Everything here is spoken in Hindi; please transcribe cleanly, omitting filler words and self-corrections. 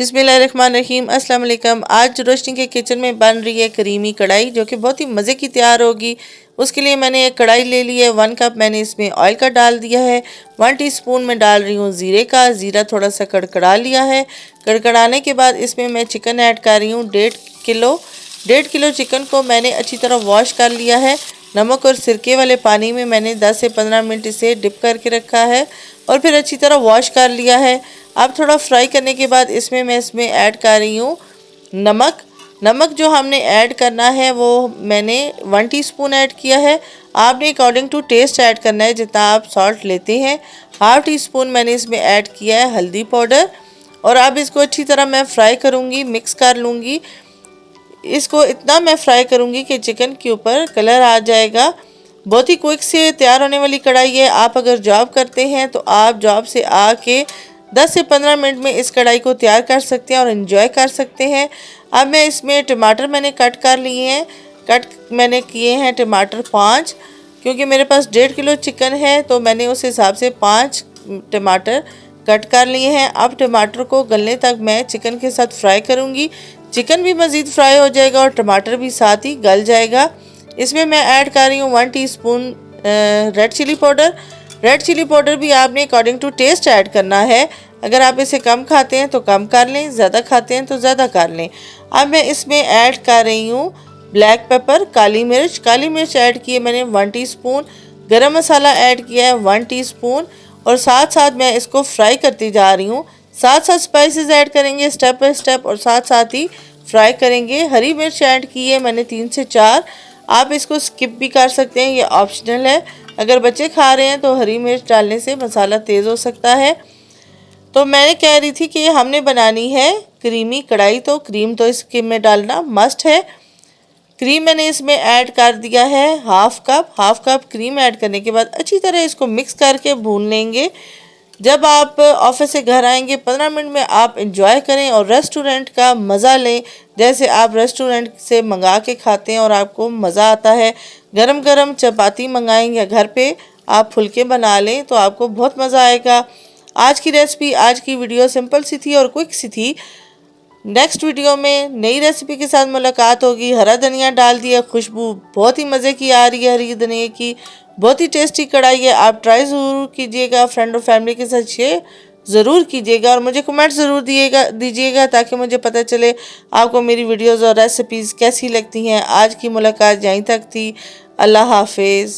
बिस्मिल्लाहिर्रहमानिर्रहीम अस्सलाम वालेकुम। आज रोशनी के किचन में बन रही है करीमी कढ़ाई जो कि बहुत ही मज़े की तैयार होगी। उसके लिए मैंने एक कढ़ाई ले ली है। 1 कप मैंने इसमें ऑयल का डाल दिया है। 1 टीस्पून में डाल रही हूँ ज़ीरे का। ज़ीरा थोड़ा सा कड़कड़ा लिया है। कड़कड़ाने के बाद इसमें मैं चिकन ऐड कर रही हूँ 1.5 किलो चिकन को मैंने अच्छी तरह वॉश कर लिया है। नमक और सिरके वाले पानी में मैंने 10 से 15 मिनट इसे डिप करके रखा है और फिर अच्छी तरह वॉश कर लिया है। अब थोड़ा फ्राई करने के बाद मैं इसमें ऐड कर रही हूँ नमक जो हमने ऐड करना है वो मैंने 1 टीस्पून ऐड किया है। आपने अकॉर्डिंग टू टेस्ट ऐड करना है जितना आप सॉल्ट लेते हैं। ½ टीस्पून मैंने इसमें ऐड किया है हल्दी पाउडर और अब इसको अच्छी तरह मैं फ्राई करूँगी, मिक्स कर लूँगी। इसको इतना मैं फ्राई करूँगी कि चिकन के ऊपर कलर आ जाएगा। बहुत ही क्विक से तैयार होने वाली कढ़ाई है। आप अगर जॉब करते हैं तो आप जॉब से आके 10 से 15 मिनट में इस कढ़ाई को तैयार कर सकते हैं और एंजॉय कर सकते हैं। अब मैं इसमें टमाटर मैंने कट कर लिए हैं। कट मैंने किए हैं टमाटर 5, क्योंकि मेरे पास 1.5 किलो चिकन है तो मैंने उस हिसाब से 5 टमाटर कट कर लिए हैं। अब टमाटर को गलने तक मैं चिकन के साथ फ्राई करूँगी। चिकन भी मज़ीद फ्राई हो जाएगा और टमाटर भी साथ ही गल जाएगा। इसमें मैं ऐड कर रही हूँ 1 teaspoon red chilli powder. Red chilli powder भी आपने अकॉर्डिंग टू टेस्ट ऐड करना है। अगर आप इसे कम खाते हैं तो कम कर लें, ज़्यादा खाते हैं तो ज़्यादा कर लें। अब मैं इसमें ऐड कर रही हूँ ब्लैक पेपर, काली मिर्च ऐड की है मैंने 1 टीस्पून। गरम मसाला ऐड किया है 1 टीस्पून और साथ साथ मैं इसको फ्राई करती जा रही हूँ। साथ साथ स्पाइसेस ऐड करेंगे स्टेप बाय स्टेप और साथ साथ ही फ्राई करेंगे। हरी मिर्च ऐड की है मैंने 3 से 4। आप इसको स्किप भी कर सकते हैं, ये ऑप्शनल है। अगर बच्चे खा रहे हैं तो हरी मिर्च डालने से मसाला तेज़ हो सकता है। तो मैंने कह रही थी कि हमने बनानी है क्रीमी कढ़ाई, तो क्रीम तो इसके में डालना मस्ट है। क्रीम मैंने इसमें ऐड कर दिया है हाफ कप क्रीम ऐड करने के बाद अच्छी तरह इसको मिक्स करके भून लेंगे। जब आप ऑफिस से घर आएंगे 15 मिनट में आप इंजॉय करें और रेस्टोरेंट का मज़ा लें, जैसे आप रेस्टोरेंट से मंगा के खाते हैं और आपको मज़ा आता है। गरम गरम चपाती मंगाएं या घर पे आप फुलके बना लें तो आपको बहुत मज़ा आएगा। आज की रेसिपी, आज की वीडियो सिंपल सी थी और क्विक सी थी। नेक्स्ट वीडियो में नई रेसिपी के साथ मुलाकात होगी। हरा धनिया डाल दिया, खुशबू बहुत ही मज़े की आ रही है हरी धनिया की। बहुत ही टेस्टी कढ़ाई है, आप ट्राई ज़रूर कीजिएगा। फ्रेंड और फैमिली के साथ शेयर ज़रूर कीजिएगा और मुझे कमेंट ज़रूर दीजिएगा ताकि मुझे पता चले आपको मेरी वीडियोज़ और रेसिपीज़ कैसी लगती हैं। आज की मुलाकात यहीं तक थी। अल्लाह हाफिज़।